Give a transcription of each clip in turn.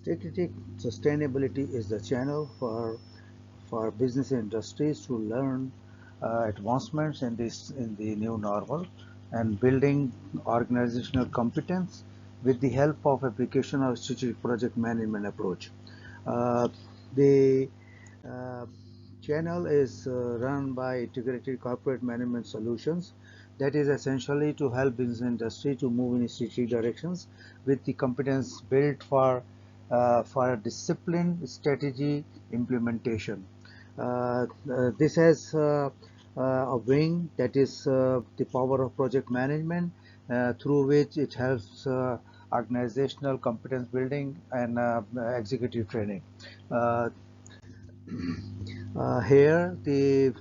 Strategic sustainability is the channel for business industries to learn advancements in the new normal and building organizational competence with the help of application of strategic project management approach. Uh, the uh, channel is run by Integrated Corporate Management Solutions, that is essentially to help business industry to move in strategic directions with the competence built for a disciplined strategy implementation. This has a wing that is the power of project management, through which it helps organizational competence building and executive training. Uh, Here, the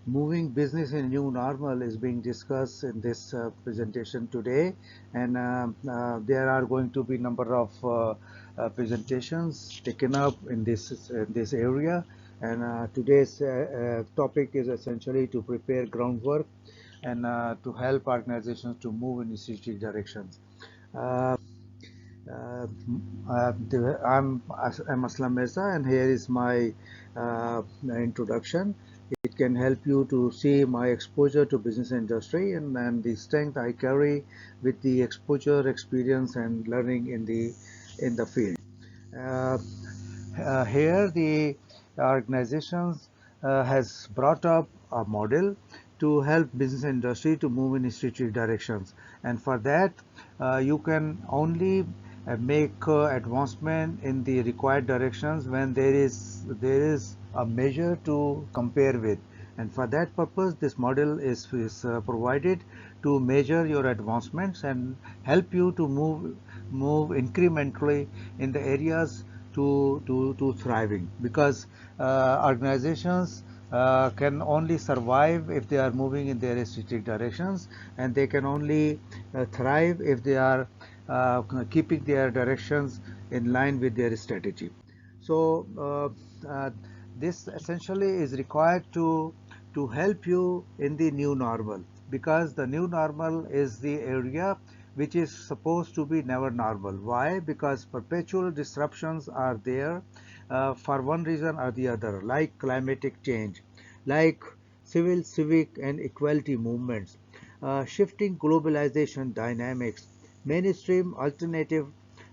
moving business in new normal is being discussed in this presentation today, and there are going to be number of presentations taken up in this area. And today's topic is essentially to prepare groundwork and to help organizations to move in strategic directions. Uh, uh, I'm Aslam Mirza, and here is my introduction. It can help you to see my exposure to business industry and the strength I carry with the exposure, experience, and learning in the field. Uh, Here, the organizations has brought up a model to help business industry to move in strategic directions, and for that, you can only make advancement in the required directions when there is a measure to compare with. And for that purpose, this model is provided to measure your advancements and help you to move incrementally in the areas to thriving, because organizations can only survive if they are moving in their strategic directions, and they can only thrive if they are keeping their directions in line with their strategy. So this essentially is required to help you in the new normal, because the new normal is the area which is supposed to be never normal. Why? Because perpetual disruptions are there for one reason or the other, like climatic change, like civil, civic, and equality movements, shifting globalization dynamics, mainstream alternative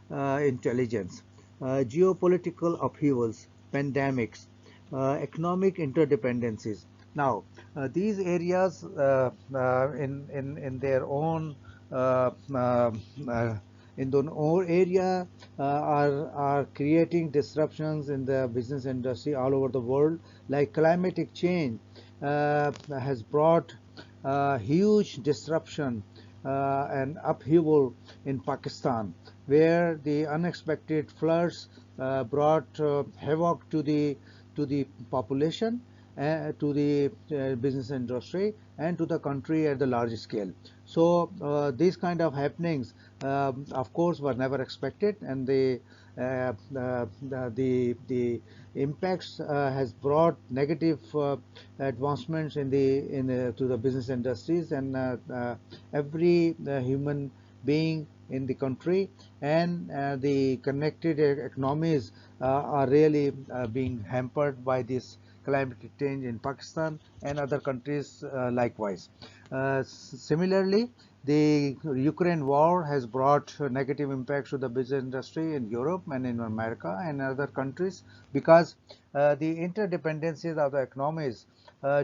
intelligence, geopolitical upheavals, pandemics, economic interdependencies. Now, these areas in their own uh, uh, uh, in the own area are creating disruptions in the business industry all over the world. Like climatic change has brought huge disruption and upheaval in Pakistan, where the unexpected floods brought havoc to the population, to the business industry, and to the country at the large scale. So these kind of happenings, of course, were never expected, and the impacts has brought negative advancements to the business industries, and every human being in the country and the connected economies are really being hampered by this climatic change in Pakistan and other countries likewise. Similarly, the Ukraine war has brought negative impacts to the business industry in Europe and in America and other countries, because the interdependencies of the economies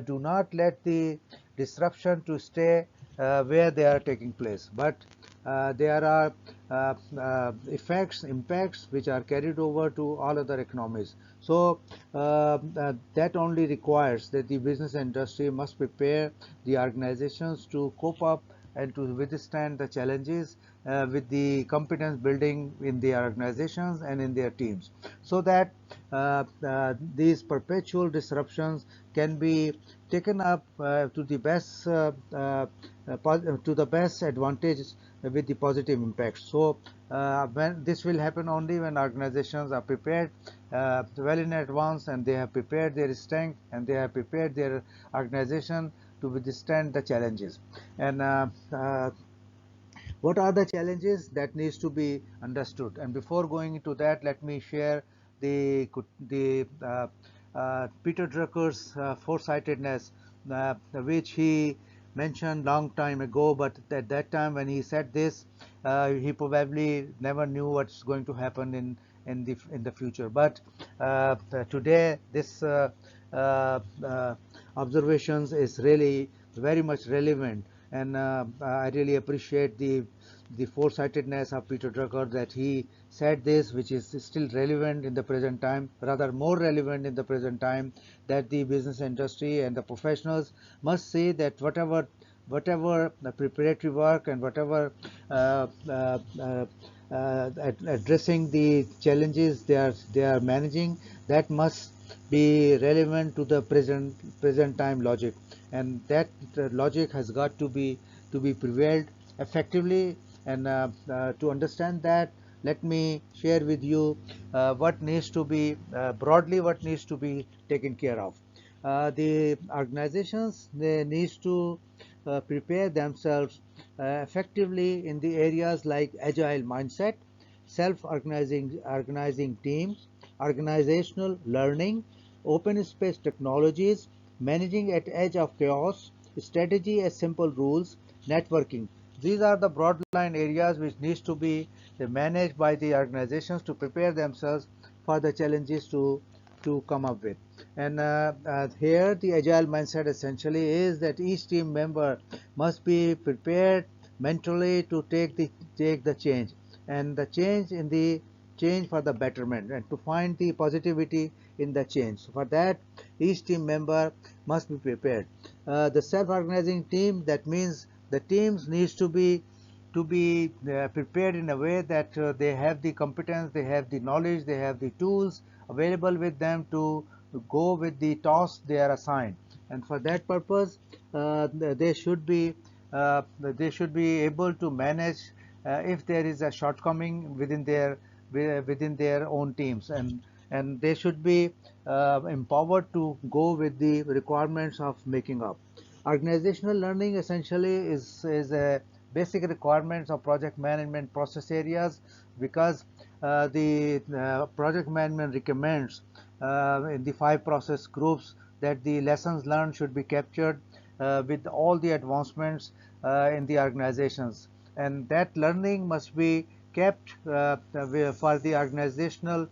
do not let the disruption to stay where they are taking place, but there are impacts which are carried over to all other economies. So that only requires that the business industry must prepare the organizations to cope up and to withstand the challenges with the competence building in their organizations and in their teams, so that these perpetual disruptions can be taken up to the best advantage with the positive impact. So when this will happen only when organizations are prepared well in advance, and they have prepared their strength, and they have prepared their organization to withstand the challenges. And What are the challenges that needs to be understood? And before going into that, let me share the Peter Drucker's foresightedness, which he mentioned long time ago. But at that time, when he said this, he probably never knew what's going to happen in the future. But today, this observations is really very much relevant, and I really appreciate the foresightedness of Peter Drucker, that he said this, which is still relevant in the present time, rather more relevant in the present time, that the business industry and the professionals must see that whatever the preparatory work and whatever uh, uh, uh, addressing the challenges they are managing, that must be relevant to the present time logic, and that logic has got to be prevailed effectively. And to understand that, let me share with you what needs to be broadly, what needs to be taken care of. The organizations, they needs to prepare themselves effectively in the areas like agile mindset, self-organizing teams, organizational learning, open space technologies, managing at edge of chaos, strategy as simple rules, networking. These are the broad line areas which needs to be managed by the organizations to prepare themselves for the challenges to come up with. And here the agile mindset essentially is that each team member must be prepared mentally to take the change, and the change for the betterment, and to find the positivity in the change. So for that, each team member must be prepared. The self-organizing team, that means the teams needs to be prepared in a way that they have the competence, they have the knowledge, they have the tools available with them to go with the tasks they are assigned. And for that purpose, they should be able to manage if there is a shortcoming within their own teams, and they should be empowered to go with the requirements of making up. Organizational learning essentially is a basic requirements of project management process areas, because the project management recommends in the 5 process groups that the lessons learned should be captured with all the advancements in the organizations, and that learning must be kept for the organizational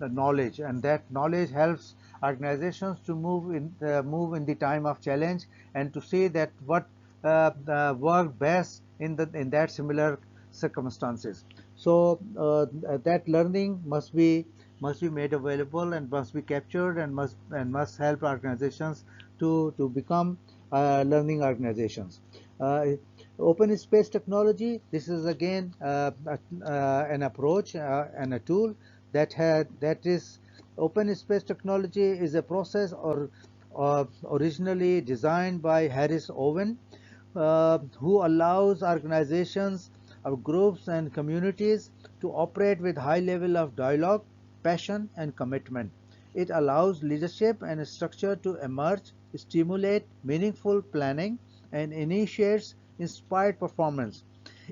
knowledge, and that knowledge helps organizations to move in the time of challenge, and to see that what worked best in that similar circumstances. So that learning must be made available, and must be captured, and must help organizations to become learning organizations. Uh, Open space technology, this is again an approach and a tool that is open space technology is a process or originally designed by Harris Owen, who allows organizations or groups and communities to operate with high level of dialogue, passion, and commitment. It allows leadership and structure to emerge, stimulate meaningful planning, and initiates inspired performance.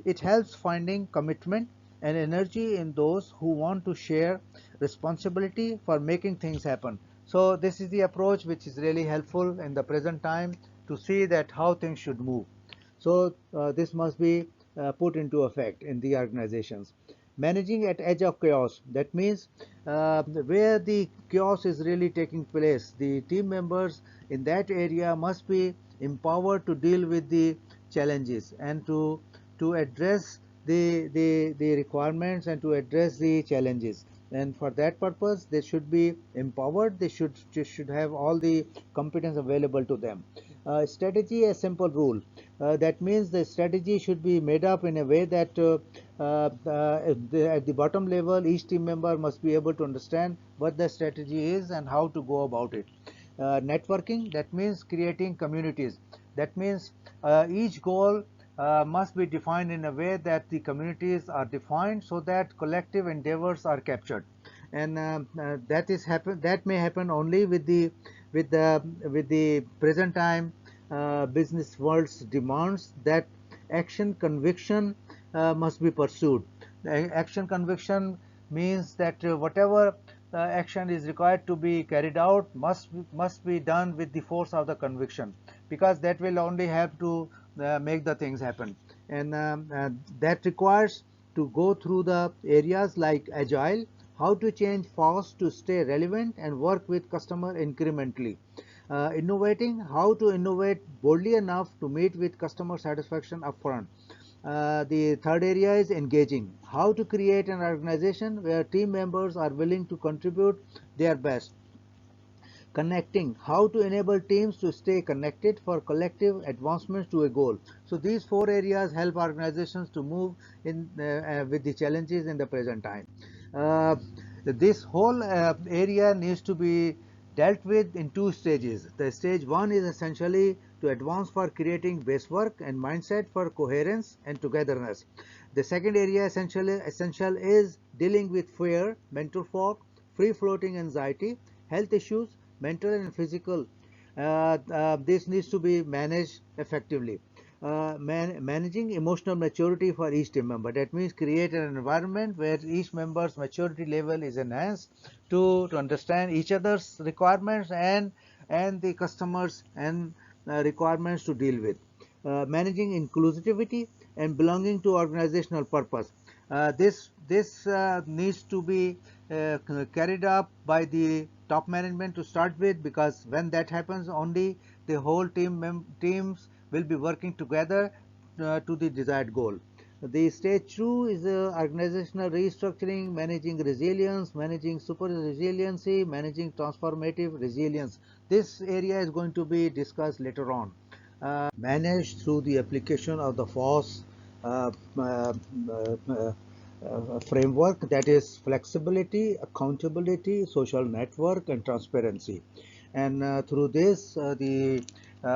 It helps finding commitment and energy in those who want to share responsibility for making things happen. So this is the approach which is really helpful in the present time to see that how things should move. So this must be put into effect in the organizations. Managing at edge of chaos, that means where the chaos is really taking place, the team members in that area must be empowered to deal with the challenges, and to address the requirements, and to address the challenges. And for that purpose, they should be empowered, they should have all the competence available to them. Strategy, a simple rule. That means the strategy should be made up in a way that at the bottom level, each team member must be able to understand what the strategy is and how to go about it. Networking, that means creating communities. That means each goal must be defined in a way that the communities are defined, so that collective endeavors are captured. And that may happen only with the present time business world's demands, that action, conviction, must be pursued. The action conviction means that whatever action is required to be carried out must be done with the force of the conviction, because that will only help to make the things happen. And that requires to go through the areas like agile, how to change fast to stay relevant and work with customer incrementally. Innovating, how to innovate boldly enough to meet with customer satisfaction upfront. The third area is engaging, how to create an organization where team members are willing to contribute their best. Connecting, how to enable teams to stay connected for collective advancements to a goal. So these four areas help organizations to move in with the challenges in the present time. uh, this whole area needs to be dealt with in two stages. The stage one is essentially to advance for creating base work and mindset for coherence and togetherness. The second area essential is dealing with fear, mental fog, free floating anxiety, health issues, mental and physical. This needs to be managed effectively. Managing emotional maturity for each team member. That means create an environment where each member's maturity level is enhanced to understand each other's requirements and the customers and requirements to deal with. Managing inclusivity and belonging to organizational purpose. This needs to be carried up by the top management to start with, because when that happens, only the whole teams will be working together to the desired goal. The stage two is organizational restructuring, managing resilience, managing super resiliency, managing transformative resilience. This area is going to be discussed later on. Managed through the application of the FOSS uh, uh, uh, framework, that is flexibility, accountability, social network, and transparency. And through this, the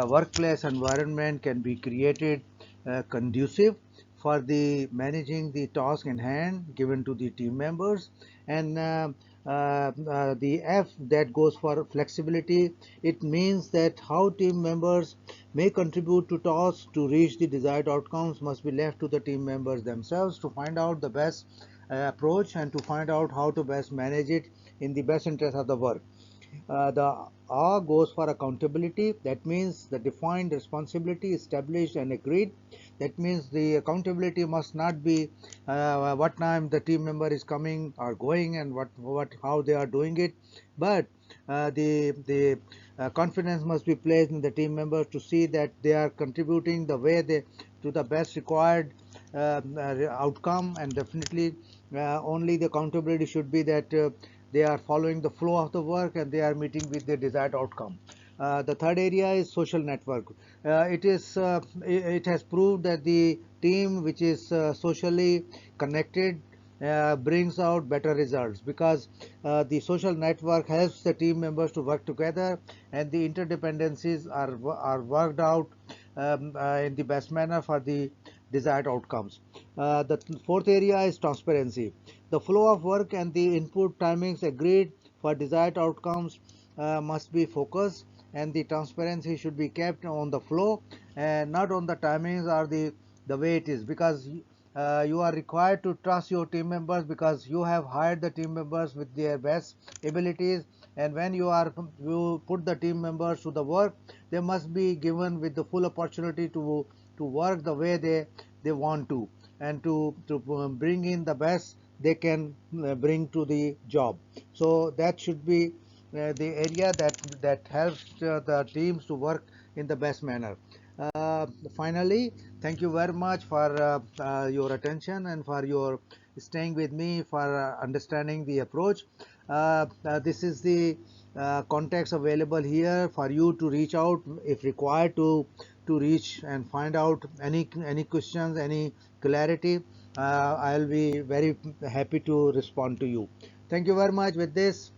workplace environment can be created conducive for the managing the task in hand given to the team members. And the F that goes for flexibility, it means that how team members may contribute to tasks to reach the desired outcomes must be left to the team members themselves to find out the best approach and to find out how to best manage it in the best interest of the work. The R goes for accountability. That means the defined responsibility established and agreed. That means the accountability must not be what time the team member is coming or going and what how they are doing it, but the confidence must be placed in the team members to see that they are contributing the way they to the best required outcome. And definitely only the accountability should be that they are following the flow of the work and they are meeting with the desired outcome. The third area is social network. It has proved that the team which is socially connected brings out better results, because the social network helps the team members to work together and the interdependencies are worked out in the best manner for the desired outcomes. The fourth area is transparency. The flow of work and the input timings agreed for desired outcomes must be focused, and the transparency should be kept on the flow and not on the timings or the way it is, because you are required to trust your team members, because you have hired the team members with their best abilities. And when you put the team members to the work, they must be given with the full opportunity to work the way they want to, and to bring in the best they can bring to the job. So that should be the area that helps the teams to work in the best manner. Uh, Finally, thank you very much for your attention and for your staying with me for understanding the approach. This is the context available here for you to reach out if required to reach and find out any questions, any clarity. I'll be very happy to respond to you. Thank you very much. With this,